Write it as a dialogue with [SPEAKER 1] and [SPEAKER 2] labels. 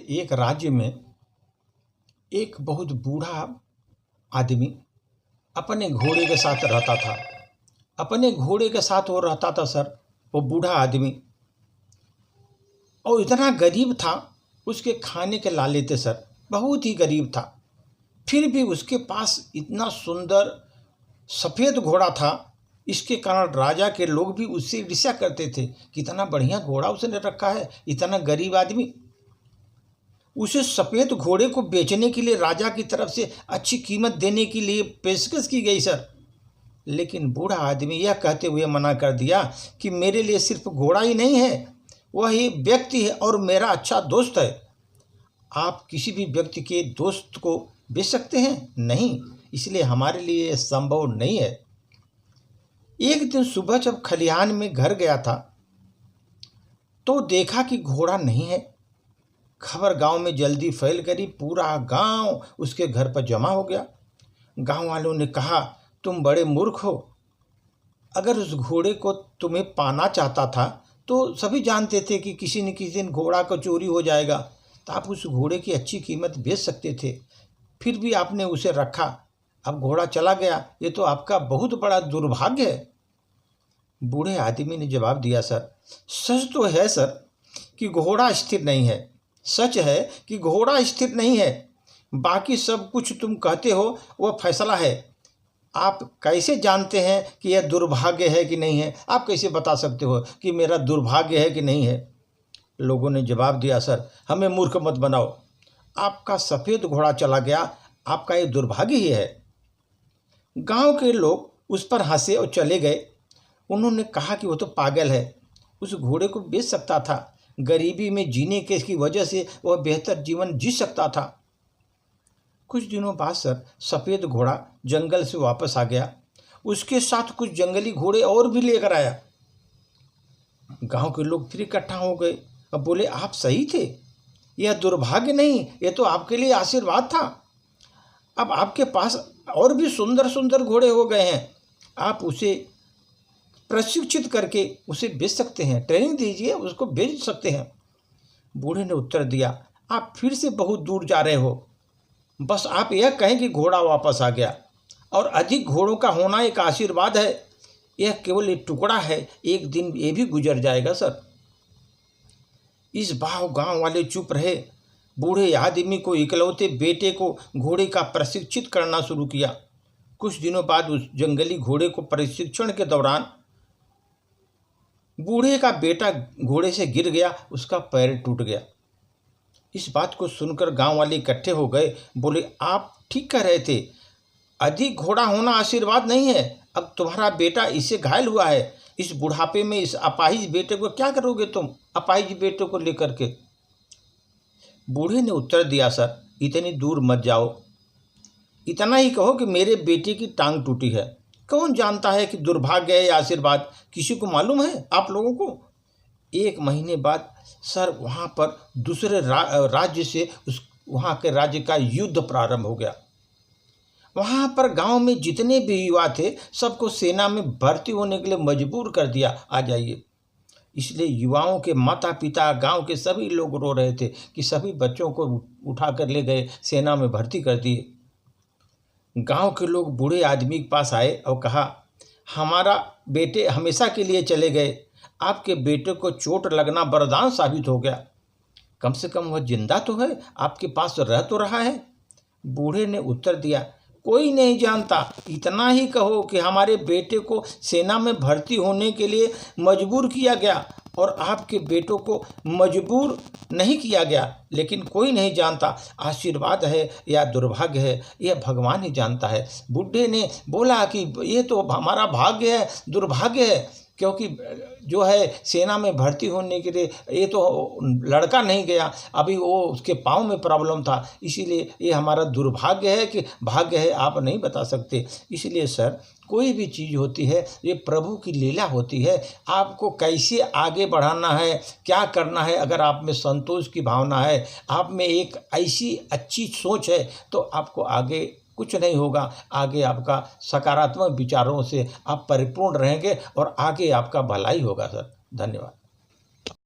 [SPEAKER 1] एक राज्य में एक बहुत बूढ़ा आदमी अपने घोड़े के साथ रहता था। अपने घोड़े के साथ वो रहता था सर, वो बूढ़ा आदमी, और इतना गरीब था, उसके खाने के लाले थे सर, बहुत ही गरीब था। फिर भी उसके पास इतना सुंदर सफ़ेद घोड़ा था, इसके कारण राजा के लोग भी उससे ईर्ष्या करते थे कि इतना बढ़िया घोड़ा उसने रखा है, इतना गरीब आदमी। उसे सफ़ेद घोड़े को बेचने के लिए राजा की तरफ से अच्छी कीमत देने के लिए पेशकश की गई सर, लेकिन बूढ़ा आदमी यह कहते हुए मना कर दिया कि मेरे लिए सिर्फ घोड़ा ही नहीं है, वह एक व्यक्ति है और मेरा अच्छा दोस्त है। आप किसी भी व्यक्ति के दोस्त को बेच सकते हैं? नहीं, इसलिए हमारे लिए संभव नहीं है। एक दिन सुबह जब खलिहान में घर गया था तो देखा कि घोड़ा नहीं है। खबर गांव में जल्दी फैल गई, पूरा गांव उसके घर पर जमा हो गया। गांव वालों ने कहा, तुम बड़े मूर्ख हो, अगर उस घोड़े को तुम्हें पाना चाहता था तो सभी जानते थे कि किसी न किसी दिन घोड़ा को चोरी हो जाएगा, तो आप उस घोड़े की अच्छी कीमत बेच सकते थे, फिर भी आपने उसे रखा, अब घोड़ा चला गया, ये तो आपका बहुत बड़ा दुर्भाग्य है। बूढ़े आदमी ने जवाब दिया, सर सच तो है सर कि घोड़ा स्थिर नहीं है, सच है कि घोड़ा स्थिर नहीं है, बाकी सब कुछ तुम कहते हो वह फैसला है। आप कैसे जानते हैं कि यह दुर्भाग्य है कि नहीं है? आप कैसे बता सकते हो कि मेरा दुर्भाग्य है कि नहीं है? लोगों ने जवाब दिया, सर हमें मूर्ख मत बनाओ, आपका सफ़ेद घोड़ा चला गया, आपका ये दुर्भाग्य ही है। गांव के लोग उस पर हंसे और चले गए। उन्होंने कहा कि वो तो पागल है, उस घोड़े को बेच सकता था, गरीबी में जीने के की वजह से वह बेहतर जीवन जी सकता था। कुछ दिनों बाद सर सफ़ेद घोड़ा जंगल से वापस आ गया, उसके साथ कुछ जंगली घोड़े और भी लेकर आया। गांव के लोग फिर इकट्ठा हो गए और बोले, आप सही थे, यह दुर्भाग्य नहीं, यह तो आपके लिए आशीर्वाद था। अब आपके पास और भी सुंदर सुंदर घोड़े हो गए हैं, आप उसे प्रशिक्षित करके उसे बेच सकते हैं, ट्रेनिंग दीजिए, उसको बेच सकते हैं। बूढ़े ने उत्तर दिया, आप फिर से बहुत दूर जा रहे हो, बस आप यह कहें कि घोड़ा वापस आ गया, और अधिक घोड़ों का होना एक आशीर्वाद है, यह केवल एक टुकड़ा है, एक दिन ये भी गुजर जाएगा सर। इस बार गांव वाले चुप रहे। बूढ़े आदमी को इकलौते बेटे को घोड़े का प्रशिक्षित करना शुरू किया। कुछ दिनों बाद उस जंगली घोड़े को प्रशिक्षण के दौरान बूढ़े का बेटा घोड़े से गिर गया, उसका पैर टूट गया। इस बात को सुनकर गांव वाले इकट्ठे हो गए, बोले, आप ठीक कह रहे थे, अधिक घोड़ा होना आशीर्वाद नहीं है, अब तुम्हारा बेटा इससे घायल हुआ है, इस बुढ़ापे में इस अपाहिज बेटे को क्या करोगे तुम, अपाहिज बेटे को लेकर के? बूढ़े ने उत्तर दिया, सर इतनी दूर मत जाओ, इतना ही कहो कि मेरे बेटे की टांग टूटी है। कौन जानता है कि दुर्भाग्य है या आशीर्वाद, किसी को मालूम है आप लोगों को? एक महीने बाद सर वहाँ पर दूसरे राज्य से वहाँ के राज्य का युद्ध प्रारंभ हो गया। वहाँ पर गांव में जितने भी युवा थे सबको सेना में भर्ती होने के लिए मजबूर कर दिया, आ जाइए। इसलिए युवाओं के माता पिता, गांव के सभी लोग रो रहे थे कि सभी बच्चों को उठा कर ले गए, सेना में भर्ती कर दिए। गांव के लोग बूढ़े आदमी के पास आए और कहा, हमारा बेटे हमेशा के लिए चले गए, आपके बेटे को चोट लगना वरदान साबित हो गया, कम से कम वह जिंदा तो है, आपके पास रह तो रहा है। बूढ़े ने उत्तर दिया, कोई नहीं जानता, इतना ही कहो कि हमारे बेटे को सेना में भर्ती होने के लिए मजबूर किया गया और आपके बेटों को मजबूर नहीं किया गया, लेकिन कोई नहीं जानता आशीर्वाद है या दुर्भाग्य है, यह भगवान ही जानता है। बूढ़े ने बोला कि ये तो हमारा भाग्य है, दुर्भाग्य है, क्योंकि जो है सेना में भर्ती होने के लिए ये तो लड़का नहीं गया, अभी वो उसके पाँव में प्रॉब्लम था, इसीलिए ये हमारा दुर्भाग्य है कि भाग्य है, आप नहीं बता सकते। इसलिए सर कोई भी चीज़ होती है ये प्रभु की लीला होती है, आपको कैसे आगे बढ़ाना है, क्या करना है, अगर आप में संतोष की भावना है, आप में एक ऐसी अच्छी सोच है, तो आपको आगे कुछ नहीं होगा, आगे आपका सकारात्मक विचारों से आप परिपूर्ण रहेंगे और आगे आपका भलाई होगा सर। धन्यवाद।